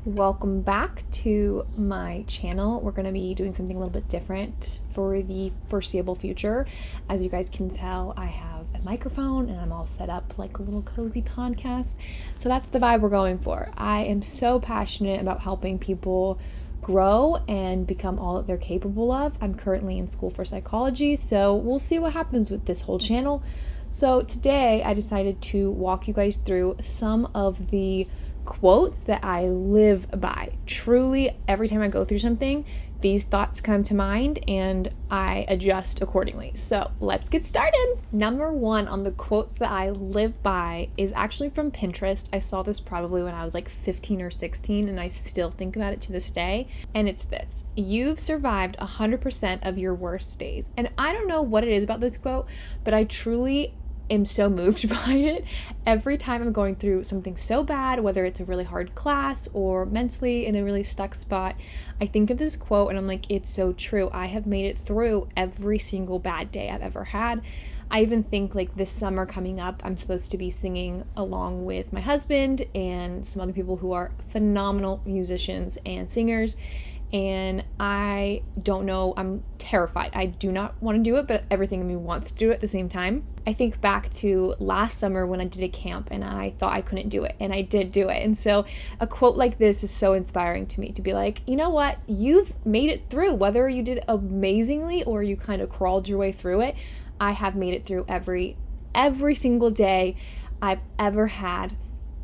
Welcome back to my channel. We're going to be doing something a little bit different for the foreseeable future. As you guys can tell, I have a microphone and I'm all set up like a little cozy podcast. So that's the vibe we're going for. I am so passionate about helping people grow and become all that they're capable of. I'm currently in school for psychology, so we'll see what happens with this whole channel. So today I decided to walk you guys through some of the quotes that I live by. Truly, every time I go through something, these thoughts come to mind and I adjust accordingly. So let's get started. Number one on the quotes that I live by is actually from Pinterest. I saw this probably when I was like 15 or 16 and I still think about it to this day. And it's this: you've survived 100% of your worst days. And I don't know what it is about this quote, but I truly am so moved by it. Every time I'm going through something so bad, whether it's a really hard class or mentally in a really stuck spot, I think of this quote and I'm like, it's so true. I have made it through every single bad day I've ever had. I even think like this summer coming up, I'm supposed to be singing along with my husband and some other people who are phenomenal musicians and singers. And I don't know, I'm terrified. I do not want to do it, but everything in me wants to do it at the same time. I think back to last summer when I did a camp and I thought I couldn't do it, and I did do it. And so a quote like this is so inspiring to me, to be like, you know what, you've made it through, whether you did amazingly or you kind of crawled your way through it. I have made it through every single day I've ever had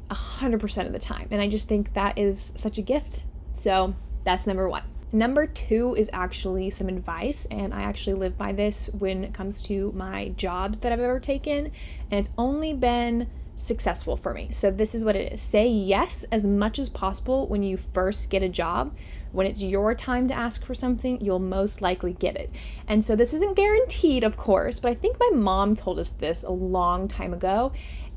100% of the time. And I just think that is such a gift. So that's number one. Number two is actually some advice, and I actually live by this when it comes to my jobs that I've ever taken, and it's only been successful for me. So this is what it is. Say yes as much as possible when you first get a job. When it's your time to ask for something, you'll most likely get it. And so this isn't guaranteed, of course, but I think my mom told us this a long time ago,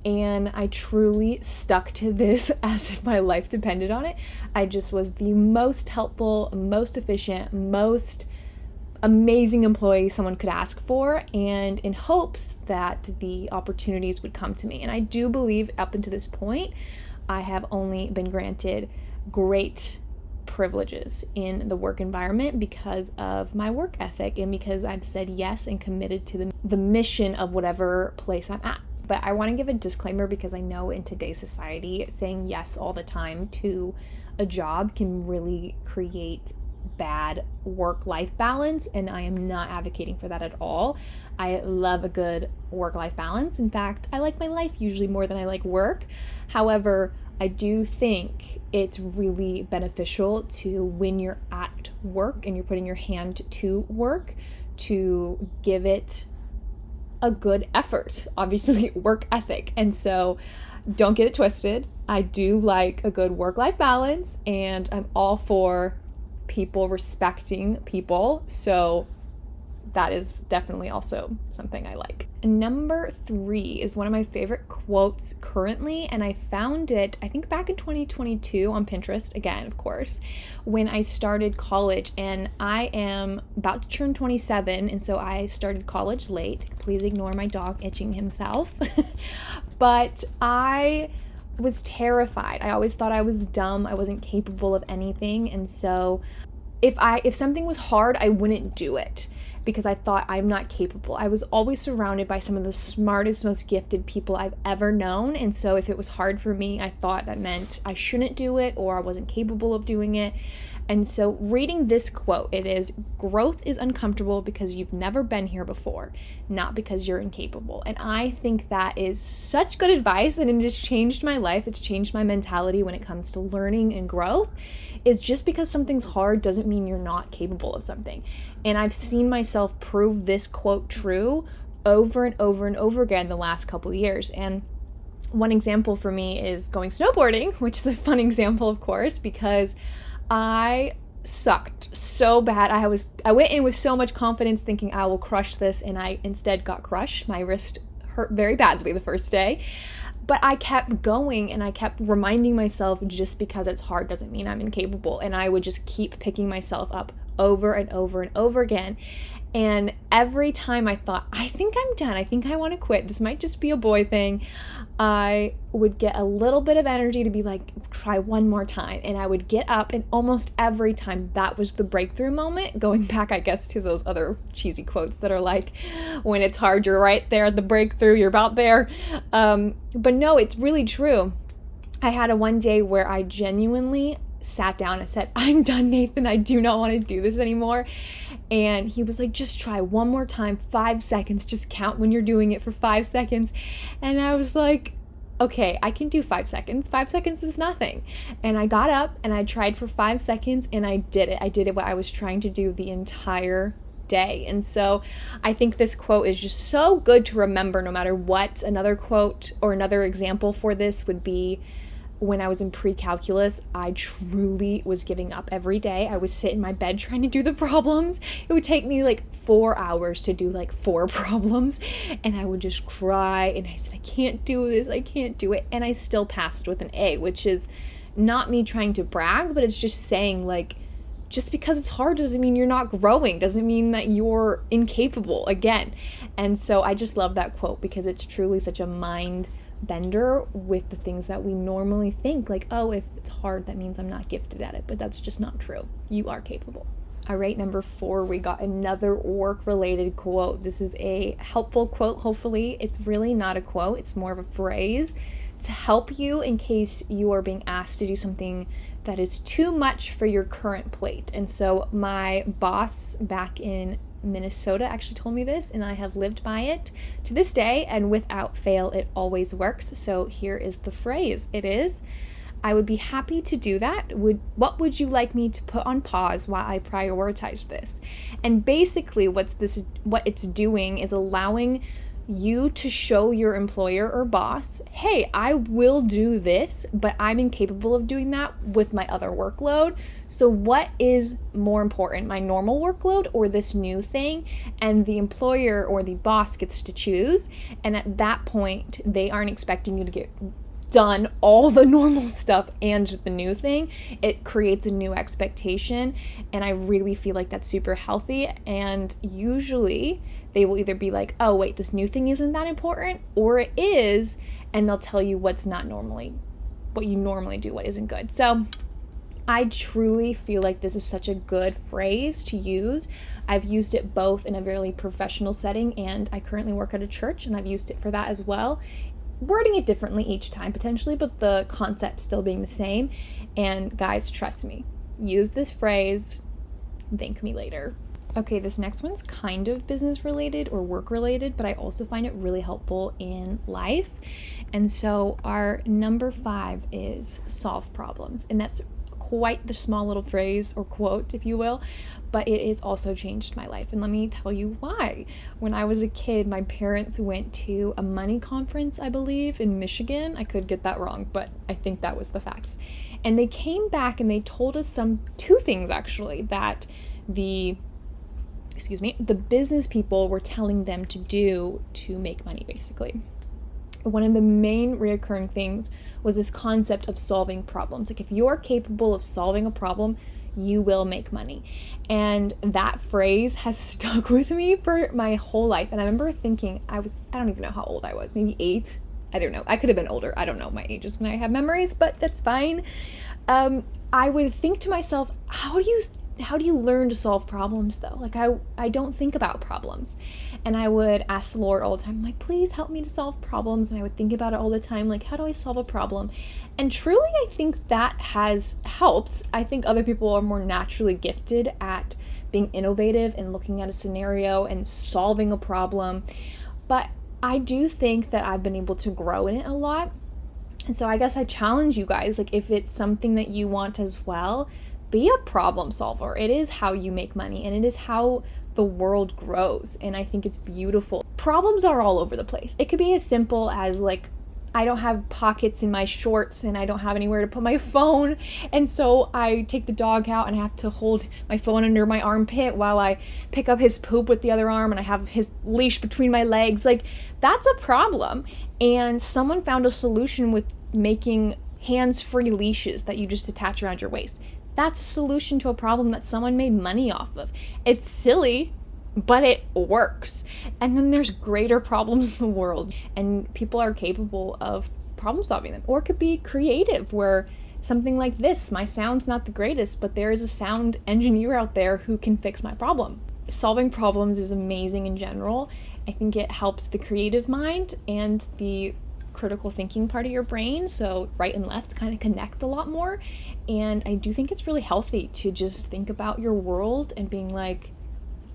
and I truly stuck to this as if my life depended on it. I just was the most helpful, most efficient, most amazing employee someone could ask for, and in hopes that the opportunities would come to me. And I do believe up until this point, I have only been granted great privileges in the work environment because of my work ethic and because I've said yes and committed to the mission of whatever place I'm at. But I want to give a disclaimer because I know in today's society, saying yes all the time to a job can really create bad work-life balance, and I am not advocating for that at all. I love a good work-life balance. In fact, I like my life usually more than I like work. However, I do think it's really beneficial to, when you're at work and you're putting your hand to work, to give it a good effort, obviously work ethic. And so don't get it twisted. I do like a good work-life balance, and I'm all for people respecting people. So that is definitely also something I like. Number three is one of my favorite quotes currently, and I found it, I think back in 2022 on Pinterest, again, of course, when I started college, and I am about to turn 27, and so I started college late. Please ignore my dog itching himself. But I was terrified. I always thought I was dumb. I wasn't capable of anything, and so if something was hard, I wouldn't do it, because I thought I'm not capable. I was always surrounded by some of the smartest, most gifted people I've ever known. And so if it was hard for me, I thought that meant I shouldn't do it or I wasn't capable of doing it. And so reading this quote, it is, growth is uncomfortable because you've never been here before, not because you're incapable. And I think that is such good advice, and it just changed my life. It's changed my mentality when it comes to learning and growth. Is just because something's hard doesn't mean you're not capable of something. And I've seen myself prove this quote true over and over and over again the last couple of years. And one example for me is going snowboarding, which is a fun example, of course, because I sucked so bad. I went in with so much confidence thinking I will crush this, and I instead got crushed. My wrist hurt very badly the first day. But I kept going, and I kept reminding myself, just because it's hard doesn't mean I'm incapable. And I would just keep picking myself up over and over and over again. And every time I thought, I think I'm done, I think I want to quit, this might just be a boy thing, I would get a little bit of energy to be like, try one more time. And I would get up, and almost every time that was the breakthrough moment. Going back, I guess, to those other cheesy quotes that are like, when it's hard, you're right there at the breakthrough, you're about there. But no, it's really true. I had a one day where I genuinely sat down and said, I'm done, Nathan. I do not want to do this anymore. And he was like, just try one more time, 5 seconds, just count when you're doing it for 5 seconds. And I was like, okay, I can do 5 seconds. 5 seconds is nothing. And I got up and I tried for 5 seconds, and I did it. I did it what I was trying to do the entire day. And so I think this quote is just so good to remember no matter what. Another quote or another example for this would be, when I was in pre-calculus, I truly was giving up every day. I would sit in my bed trying to do the problems. It would take me like 4 hours to do like 4 problems, and I would just cry, and I said, I can't do this, I can't do it. And I still passed with an A, which is not me trying to brag, but it's just saying, like, just because it's hard doesn't mean you're not growing, doesn't mean that you're incapable again. And so I just love that quote because it's truly such a mind bender with the things that we normally think, like, oh, if it's hard, that means I'm not gifted at it. But that's just not true. You are capable. All right, number 4, we got another work-related quote. This is a helpful quote, hopefully. It's really not a quote. It's more of a phrase to help you in case you are being asked to do something that is too much for your current plate. And so my boss back in Minnesota actually told me this, and I have lived by it to this day, and without fail, it always works. So here is the phrase. It is, I would be happy to do that. What would you like me to put on pause while I prioritize this? And basically what it's doing is allowing you to show your employer or boss, hey, I will do this, but I'm incapable of doing that with my other workload. So what is more important, my normal workload or this new thing? And the employer or the boss gets to choose. And at that point, they aren't expecting you to get done all the normal stuff and the new thing. It creates a new expectation, and I really feel like that's super healthy. And usually they will either be like, oh wait, this new thing isn't that important, or it is, and they'll tell you what you normally do, what isn't good. So I truly feel like this is such a good phrase to use. I've used it both in a very professional setting, and I currently work at a church, and I've used it for that as well. Wording it differently each time potentially, but the concept still being the same. And guys, trust me, use this phrase, thank me later. Okay, this next one's kind of business related or work related, but I also find it really helpful in life. And so our number 5 is solve problems. And that's quite the small little phrase or quote, if you will, but it has also changed my life. And let me tell you why. When I was a kid, my parents went to a money conference, I believe, in Michigan. I could get that wrong, but I think that was the facts. And they came back and they told us two things actually, that the business people were telling them to do to make money, basically. One of the main reoccurring things was this concept of solving problems. Like, if you're capable of solving a problem, you will make money. And that phrase has stuck with me for my whole life. And I remember thinking, I don't even know how old I was, maybe 8. I don't know. I could have been older. I don't know my ages when I have memories, but that's fine. I would think to myself, how do you learn to solve problems though? Like, I don't think about problems. And I would ask the Lord all the time, like, please help me to solve problems. And I would think about it all the time, like, how do I solve a problem? And truly, I think that has helped. I think other people are more naturally gifted at being innovative and looking at a scenario and solving a problem. But I do think that I've been able to grow in it a lot. And so I guess I challenge you guys, like, if it's something that you want as well, be a problem solver. It is how you make money, and it is how the world grows. And I think it's beautiful. Problems are all over the place. It could be as simple as, like, I don't have pockets in my shorts and I don't have anywhere to put my phone. And so I take the dog out and I have to hold my phone under my armpit while I pick up his poop with the other arm, and I have his leash between my legs. Like, that's a problem. And someone found a solution with making hands-free leashes that you just attach around your waist. That's a solution to a problem that someone made money off of. It's silly, but it works. And then there's greater problems in the world, and people are capable of problem solving them. Or it could be creative, where something like this, my sound's not the greatest, but there is a sound engineer out there who can fix my problem. Solving problems is amazing in general. I think it helps the creative mind and the critical thinking part of your brain, so right and left kind of connect a lot more. And I do think it's really healthy to just think about your world and being like,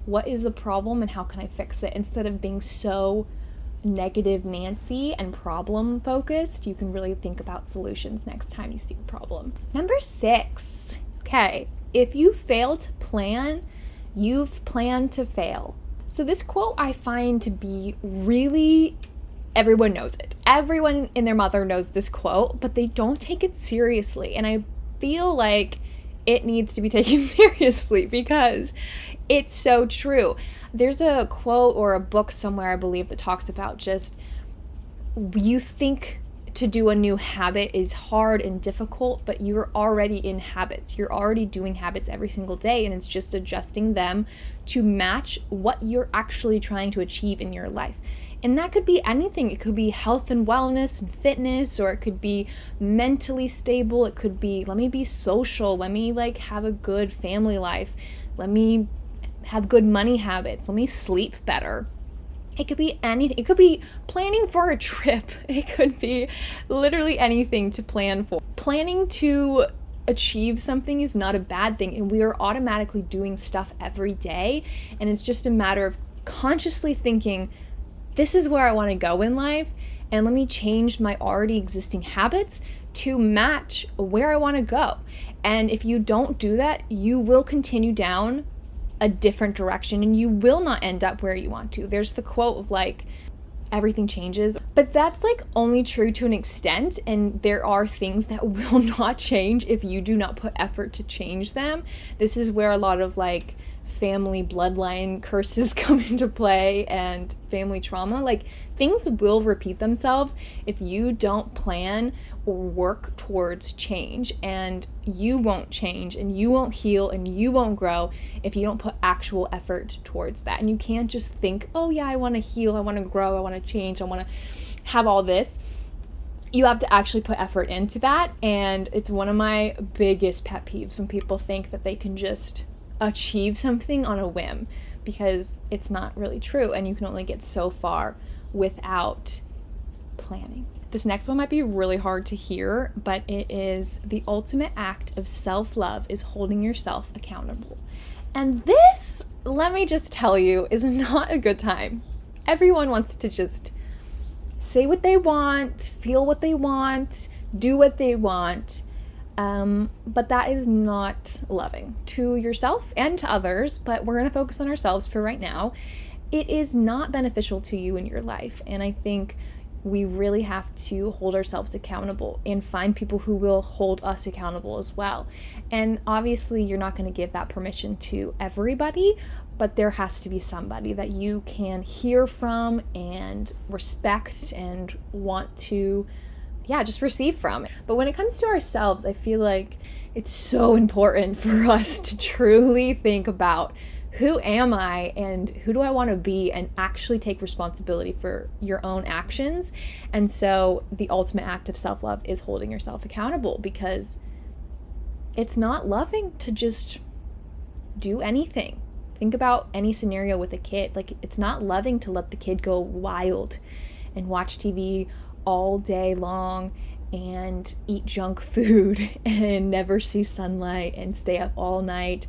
what is the problem and how can I fix it? Instead of being so negative Nancy and problem focused, you can really think about solutions next time you see a problem. Number 6. Okay, if you fail to plan, you've planned to fail. So this quote I find to be really, everyone knows it. Everyone and their mother knows this quote, but they don't take it seriously. And I feel like it needs to be taken seriously because it's so true. There's a quote or a book somewhere, I believe, that talks about just, you think to do a new habit is hard and difficult, but you're already in habits. You're already doing habits every single day, and it's just adjusting them to match what you're actually trying to achieve in your life. And that could be anything. It could be health and wellness and fitness, or it could be mentally stable. It could be, let me be social. Let me have a good family life. Let me have good money habits. Let me sleep better. It could be anything. It could be planning for a trip. It could be literally anything to plan for. Planning to achieve something is not a bad thing, and we are automatically doing stuff every day, and it's just a matter of consciously thinking, this is where I want to go in life, and let me change my already existing habits to match where I want to go. And if you don't do that, you will continue down a different direction and you will not end up where you want to. There's the quote of everything changes, but that's only true to an extent, and there are things that will not change if you do not put effort to change them. This is where a lot of family bloodline curses come into play and family trauma. Things will repeat themselves if you don't plan or work towards change, and you won't change and you won't heal and you won't grow if you don't put actual effort towards that. And you can't just think, oh yeah, I want to heal, I want to grow, I want to change, I want to have all this. You have to actually put effort into that. And it's one of my biggest pet peeves when people think that they can just achieve something on a whim, because it's not really true, and you can only get so far without planning. This next one might be really hard to hear, but it is, the ultimate act of self-love is holding yourself accountable. And this, let me just tell you, is not a good time. Everyone wants to just say what they want, feel what they want, do what they want. But that is not loving to yourself and to others, but we're going to focus on ourselves for right now. It is not beneficial to you in your life. And I think we really have to hold ourselves accountable and find people who will hold us accountable as well. And obviously you're not going to give that permission to everybody, but there has to be somebody that you can hear from and respect and want to just receive from. But when it comes to ourselves, I feel like it's so important for us to truly think about, who am I and who do I want to be, and actually take responsibility for your own actions. And so the ultimate act of self-love is holding yourself accountable, because it's not loving to just do anything. Think about any scenario with a kid. It's not loving to let the kid go wild and watch TV all day long and eat junk food and never see sunlight and stay up all night.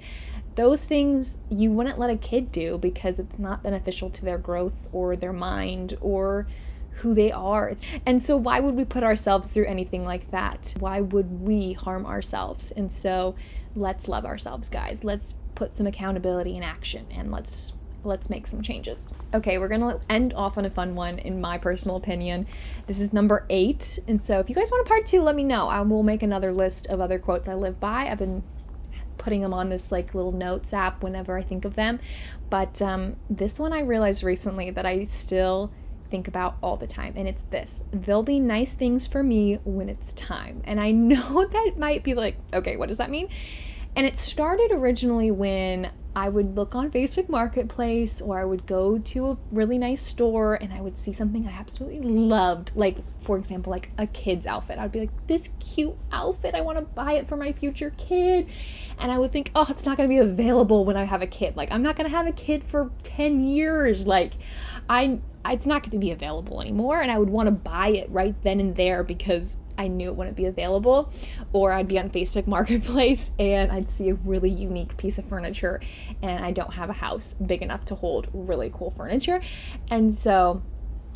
Those things you wouldn't let a kid do, because it's not beneficial to their growth or their mind or who they are. And so why would we put ourselves through anything like that? Why would we harm ourselves? And so let's love ourselves, guys. Let's put some accountability in action, and let's make some changes. Okay, we're gonna end off on a fun one, in my personal opinion. This is number 8. And so if you guys want a part 2, let me know. I will make another list of other quotes I live by. I've been putting them on this little notes app whenever I think of them. But this one I realized recently that I still think about all the time, and it's this: there'll be nice things for me when it's time. And I know that might be okay, what does that mean? And it started originally when I would look on Facebook Marketplace, or I would go to a really nice store and I would see something I absolutely loved. Like, for example, like a kid's outfit. I'd be like, this cute outfit, I want to buy it for my future kid. And I would think, oh, it's not going to be available when I have a kid. Like, I'm not going to have a kid for 10 years. Like, it's not going to be available anymore. And I would want to buy it right then and there because I knew it wouldn't be available. Or I'd be on Facebook Marketplace and I'd see a really unique piece of furniture, and I don't have a house big enough to hold really cool furniture. And so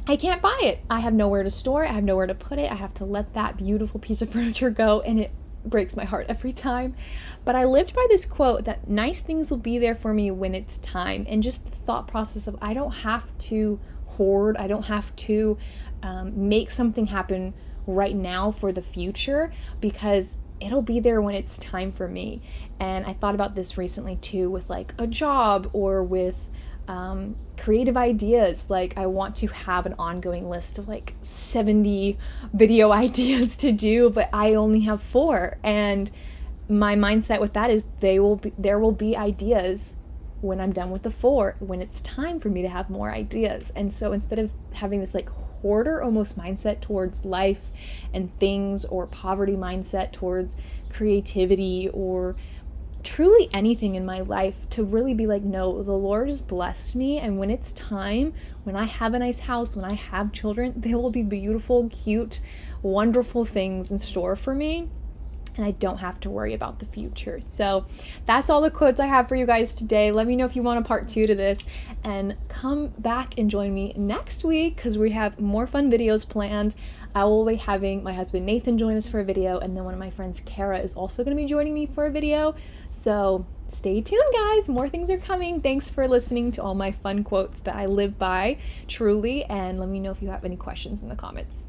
I can't buy it. I have nowhere to store it. I have nowhere to put it. I have to let that beautiful piece of furniture go, and it breaks my heart every time. But I lived by this quote that nice things will be there for me when it's time. And just the thought process of I don't have to hoard. I don't have to make something happen right now for the future, because it'll be there when it's time for me. And I thought about this recently too with like a job or with creative ideas. Like, I want to have an ongoing list of like 70 video ideas to do, but I only have 4. And my mindset with that is there will be ideas when I'm done with the 4, when it's time for me to have more ideas. And so instead of having this like hoarder almost mindset towards life and things, or poverty mindset towards creativity or truly anything in my life, to really be like, no, the Lord has blessed me, and when it's time, when I have a nice house, when I have children, there will be beautiful, cute, wonderful things in store for me, and I don't have to worry about the future. So that's all the quotes I have for you guys today. Let me know if you want a part 2 to this, and come back and join me next week because we have more fun videos planned. I will be having my husband Nathan join us for a video, and then one of my friends, Kara, is also going to be joining me for a video. So stay tuned, guys. More things are coming. Thanks for listening to all my fun quotes that I live by, truly, and let me know if you have any questions in the comments.